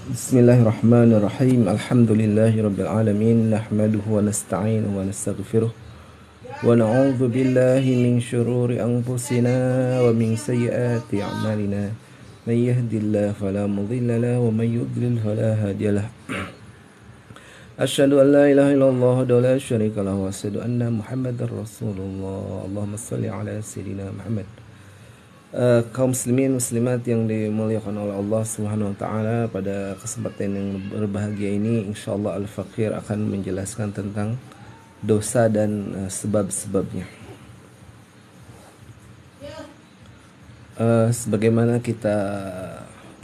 Bismillahirrahmanirrahim. Alhamdulillahirabbil alamin. Nahmaduhu wa nasta'inuhu wa nastaghfiruh. Wa na'udzu billahi min syururi anfusina wa min sayyiati a'malina. May yahdihillahu fala mudilla lahu wa may yudlil fala hadiyalah. Asyhadu an la ilaha illallah wa la syarika lahu wa asyhadu anna Muhammadar Rasulullah. Allahumma shalli ala sayyidina Muhammad. Kaum muslimin muslimat yang dimuliakan oleh Allah Subhanahu wa taala, pada kesempatan yang berbahagia ini insyaallah Al-Faqir akan menjelaskan tentang dosa dan sebab-sebabnya. Sebagaimana kita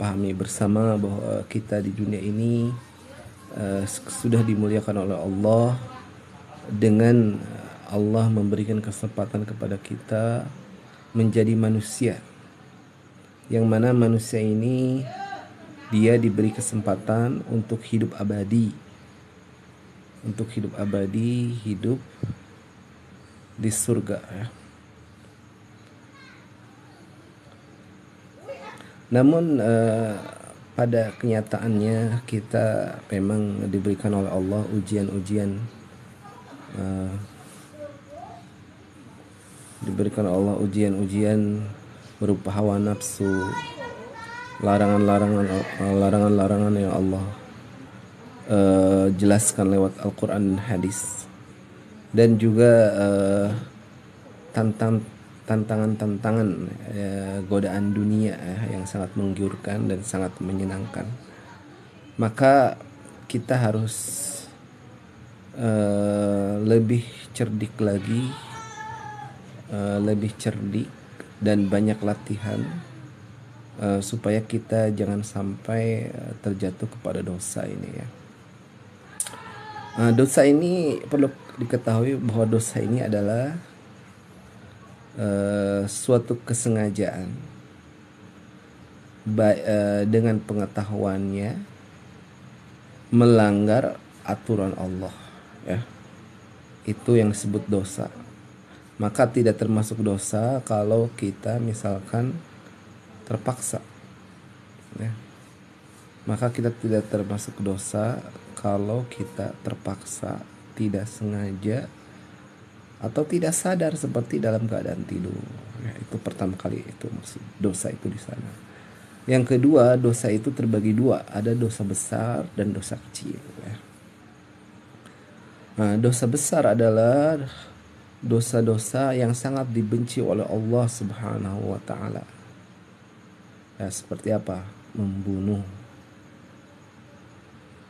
pahami bersama bahwa kita di dunia ini sudah dimuliakan oleh Allah dengan Allah memberikan kesempatan kepada kita menjadi manusia, yang mana manusia ini dia diberi kesempatan untuk hidup abadi, hidup di surga ya. Namun pada kenyataannya kita memang diberikan oleh Allah ujian-ujian, berupa hawa nafsu, larangan-larangan yang Allah jelaskan lewat Al-Quran dan hadis, dan juga tantangan-tantangan godaan dunia yang sangat menggiurkan dan sangat menyenangkan. Maka kita harus lebih cerdik lagi, lebih cerdik dan banyak latihan supaya kita jangan sampai terjatuh kepada dosa ini ya. Dosa ini perlu diketahui bahwa dosa ini adalah suatu kesengajaan dengan pengetahuannya melanggar aturan Allah ya. Itu yang disebut dosa. Maka tidak termasuk dosa kalau kita misalkan terpaksa ya. Maka kita tidak termasuk dosa kalau kita terpaksa, tidak sengaja, atau tidak sadar seperti dalam keadaan tidur ya. Itu pertama kali, itu maksud dosa itu di sana. Yang kedua, dosa itu terbagi dua, ada dosa besar dan dosa kecil ya. Nah, dosa besar adalah dosa-dosa yang sangat dibenci oleh Allah Subhanahu wa taala. Ya, seperti apa? Membunuh,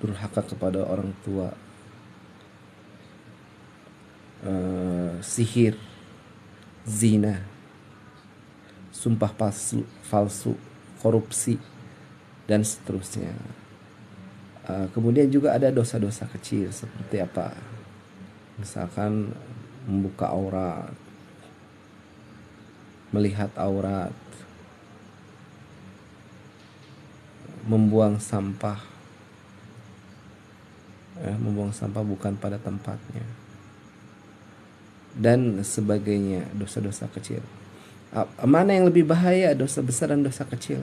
durhaka kepada orang tua, sihir, zina, sumpah palsu, korupsi, dan seterusnya. Kemudian juga ada dosa-dosa kecil seperti apa? Misalkan membuka aurat, melihat aurat, membuang sampah membuang sampah bukan pada tempatnya, dan sebagainya, dosa-dosa kecil. Mana yang lebih bahaya, dosa besar dan dosa kecil?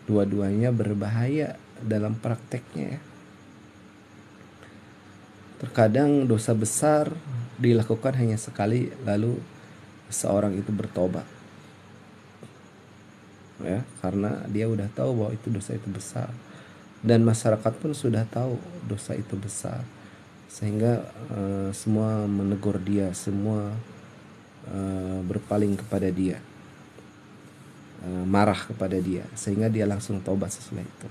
Dua-duanya berbahaya dalam prakteknya ya. Terkadang dosa besar dilakukan hanya sekali, lalu seorang itu bertobat ya, karena dia udah tahu bahwa itu dosa itu besar, dan masyarakat pun sudah tahu dosa itu besar, sehingga semua menegur dia, semua berpaling kepada dia, marah kepada dia, sehingga dia langsung tobat sesudah itu.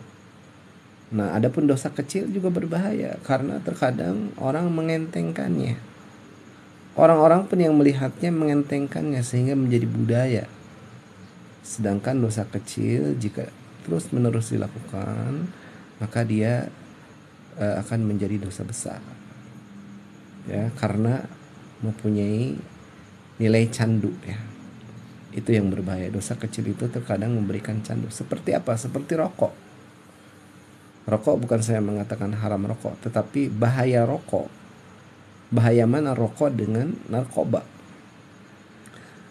Nah, adapun dosa kecil juga berbahaya karena terkadang orang mengentengkannya. Orang-orang pun yang melihatnya mengentengkannya sehingga menjadi budaya. Sedangkan dosa kecil jika terus-menerus dilakukan, maka dia akan menjadi dosa besar. Ya, karena mempunyai nilai candu ya. Itu yang berbahaya. Dosa kecil itu terkadang memberikan candu. Seperti apa? Seperti rokok. Rokok, bukan saya mengatakan haram rokok, tetapi bahaya rokok. Bahaya mana rokok dengan narkoba?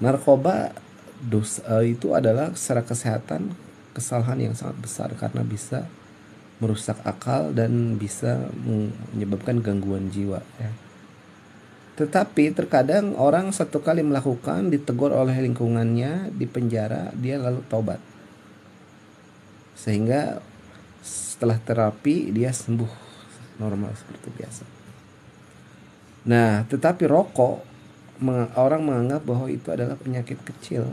Narkoba dosa itu adalah secara kesehatan kesalahan yang sangat besar karena bisa merusak akal dan bisa menyebabkan gangguan jiwa ya. Tetapi terkadang orang satu kali melakukan, ditegur oleh lingkungannya, dipenjara, dia lalu tobat. Sehingga setelah terapi dia sembuh normal seperti biasa. Nah, tetapi rokok, orang menganggap bahwa itu adalah penyakit kecil.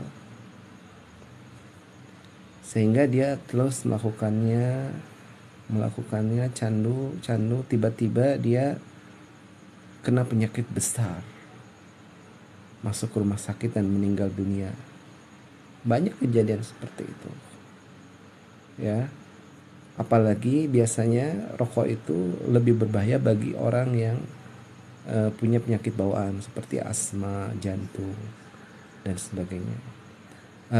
Sehingga dia terus melakukannya candu, tiba-tiba dia kena penyakit besar. Masuk ke rumah sakit dan meninggal dunia. Banyak kejadian seperti itu. Ya. Apalagi biasanya rokok itu lebih berbahaya bagi orang yang punya penyakit bawaan seperti asma, jantung dan sebagainya.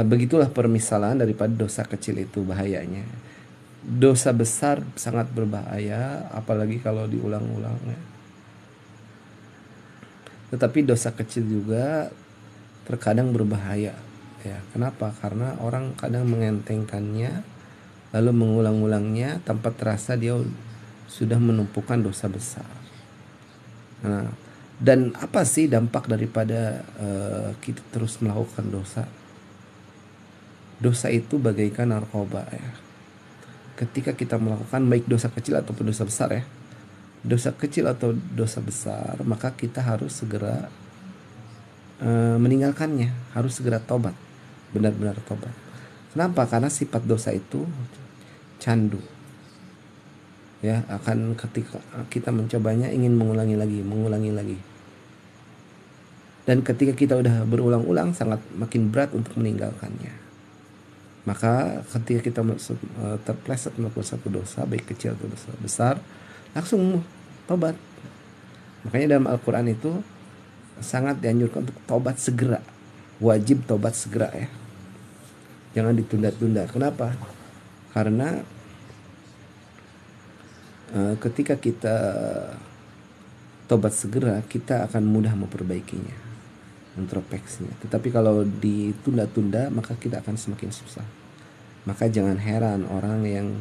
Begitulah permisalan daripada dosa kecil itu bahayanya. Dosa besar sangat berbahaya, apalagi kalau diulang-ulang ya. Tetapi dosa kecil juga terkadang berbahaya ya. Kenapa? Karena orang kadang mengentengkannya lalu mengulang-ulangnya tanpa terasa dia sudah menumpukan dosa besar. Nah, dan apa sih dampak daripada kita terus melakukan dosa? Dosa itu bagaikan narkoba ya. Ketika kita melakukan baik dosa kecil ataupun dosa besar ya, dosa kecil atau dosa besar, maka kita harus segera meninggalkannya, harus segera tobat, benar-benar tobat. Kenapa? Karena sifat dosa itu candu. Ya, akan ketika kita mencobanya ingin mengulangi lagi. Dan ketika kita udah berulang-ulang sangat makin berat untuk meninggalkannya. Maka ketika kita terpleset melakukan satu dosa, baik kecil atau dosa besar, langsung tobat. Makanya dalam Al-Quran itu sangat dianjurkan untuk tobat segera. Wajib tobat segera ya. Jangan ditunda-tunda. Kenapa? Karena ketika kita tobat segera, kita akan mudah memperbaikinya, introspeksinya. Tetapi kalau ditunda-tunda, maka kita akan semakin susah. Maka jangan heran orang yang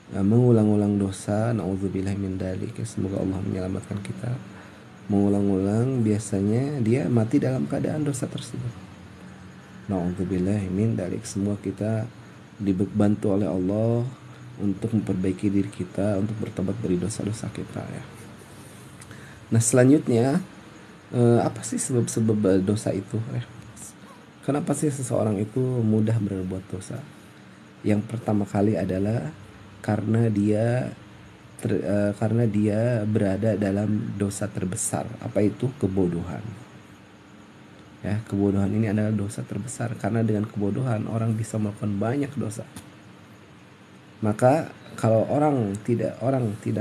mengulang-ulang dosa, na'udzubillah min dzalik, semoga Allah menyelamatkan kita. Mengulang-ulang biasanya dia mati dalam keadaan dosa tersebut. Na'udzubillah min dzalik. Semua kita dibantu oleh Allah untuk memperbaiki diri kita, untuk bertobat dari dosa-dosa kita ya. Nah selanjutnya apa sih sebab-sebab dosa itu ya? Kenapa sih seseorang itu mudah berbuat dosa? Yang pertama kali adalah karena dia berada dalam dosa terbesar. Apa itu? Kebodohan. Ya, kebodohan ini adalah dosa terbesar karena dengan kebodohan orang bisa melakukan banyak dosa. Maka kalau orang tidak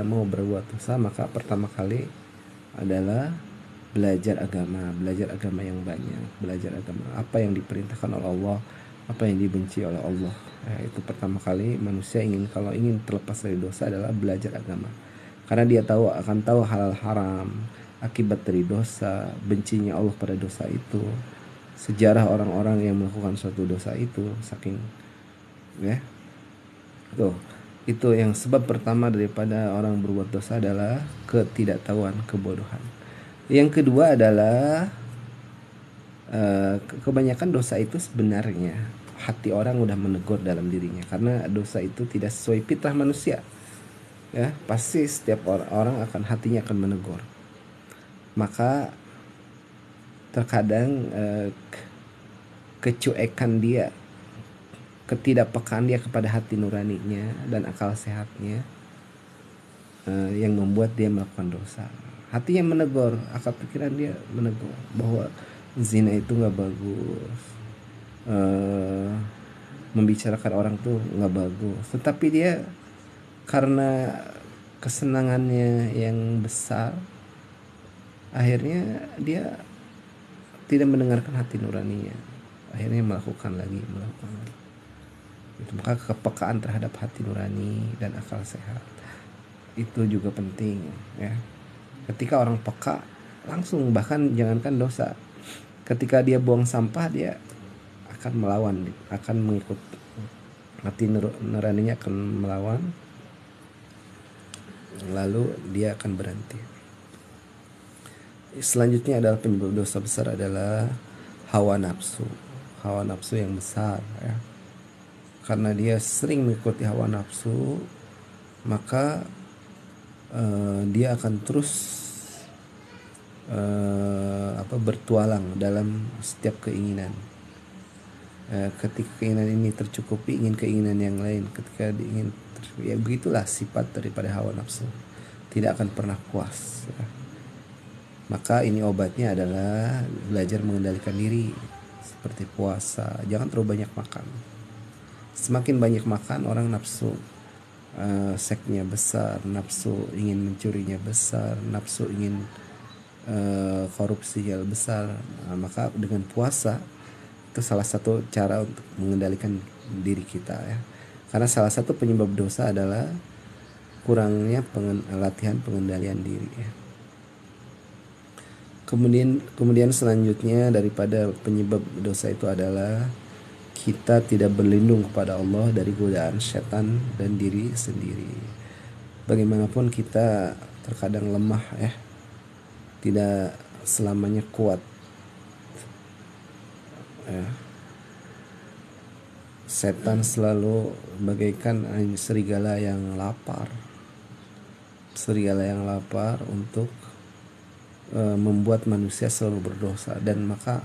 mau berbuat dosa, maka pertama kali adalah belajar agama yang banyak, belajar agama apa yang diperintahkan oleh Allah, apa yang dibenci oleh Allah. Itu pertama kali manusia kalau ingin terlepas dari dosa adalah belajar agama. Karena dia akan tahu halal haram, akibat dari dosa, bencinya Allah pada dosa itu, sejarah orang-orang yang melakukan suatu dosa itu, saking ya. Tuh, itu yang sebab pertama daripada orang berbuat dosa adalah ketidaktahuan, kebodohan. Yang kedua adalah kebanyakan dosa itu sebenarnya hati orang udah menegur dalam dirinya, karena dosa itu tidak sesuai fitrah manusia. Ya, pasti setiap orang hatinya akan menegur. Maka terkadang kecuekan dia, ketidakpekaan dia kepada hati nuraninya dan akal sehatnya yang membuat dia melakukan dosa. Hatinya menegur, akal pikiran dia menegur bahwa zina itu nggak bagus, membicarakan orang tuh nggak bagus. Tetapi dia karena kesenangannya yang besar, akhirnya dia tidak mendengarkan hati nuraninya, akhirnya melakukan lagi. Maka kepekaan terhadap hati nurani dan akal sehat itu juga penting ya. Ketika orang peka, langsung, bahkan jangankan dosa, ketika dia buang sampah dia akan melawan, akan mengikut hati nuraninya, akan melawan lalu dia akan berhenti. Selanjutnya adalah penyebab dosa besar adalah hawa nafsu. Hawa nafsu yang besar ya. Karena dia sering mengikuti hawa nafsu, maka dia akan terus bertualang dalam setiap keinginan. Ketika keinginan ini tercukupi, ingin keinginan yang lain. Ketika ingin, ya begitulah sifat daripada hawa nafsu, tidak akan pernah puas ya. Maka ini obatnya adalah belajar mengendalikan diri, seperti puasa. Jangan terlalu banyak makan. Semakin banyak makan, orang nafsu seksnya besar, nafsu ingin mencurinya besar, nafsu ingin korupsinya besar. Maka dengan puasa itu salah satu cara untuk mengendalikan diri kita ya. Karena salah satu penyebab dosa adalah kurangnya latihan pengendalian diri ya. Kemudian selanjutnya daripada penyebab dosa itu adalah kita tidak berlindung kepada Allah dari godaan setan dan diri sendiri. Bagaimanapun kita terkadang lemah ya, tidak selamanya kuat ya. Setan selalu bagaikan serigala yang lapar untuk membuat manusia selalu berdosa, dan maka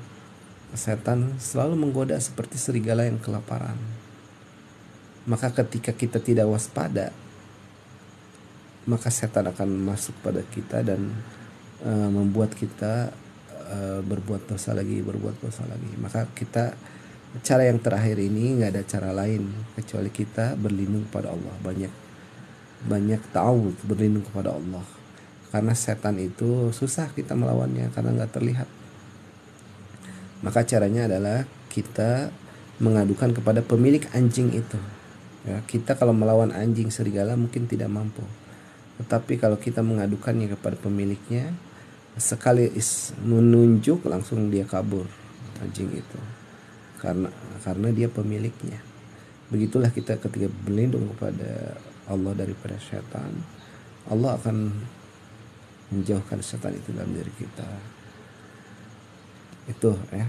setan selalu menggoda seperti serigala yang kelaparan. Maka ketika kita tidak waspada, maka setan akan masuk pada kita dan membuat kita berbuat dosa lagi. Maka kita, cara yang terakhir ini nggak ada cara lain kecuali kita berlindung pada Allah, banyak ta'awudz, berlindung kepada Allah. Karena setan itu susah kita melawannya karena nggak terlihat. Maka caranya adalah kita mengadukan kepada pemilik anjing itu ya. Kita kalau melawan anjing serigala mungkin tidak mampu, tetapi kalau kita mengadukannya kepada pemiliknya, sekali menunjuk langsung dia kabur anjing itu, karena dia pemiliknya. Begitulah kita ketika berlindung kepada Allah daripada setan, Allah akan menjauhkan setan itu dalam diri kita. Itu ya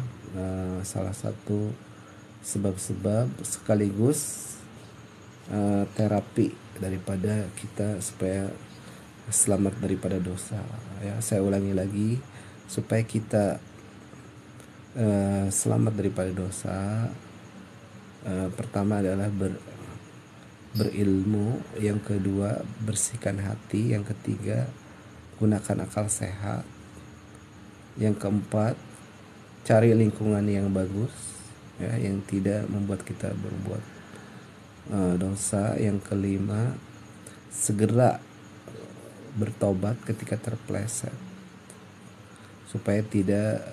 salah satu sebab-sebab sekaligus terapi daripada kita supaya selamat daripada dosa ya. Saya ulangi lagi, supaya kita selamat daripada dosa, pertama adalah berilmu, yang kedua bersihkan hati, yang ketiga gunakan akal sehat, yang keempat cari lingkungan yang bagus ya, yang tidak membuat kita berbuat dosa, yang kelima segera bertobat ketika terpeleset supaya tidak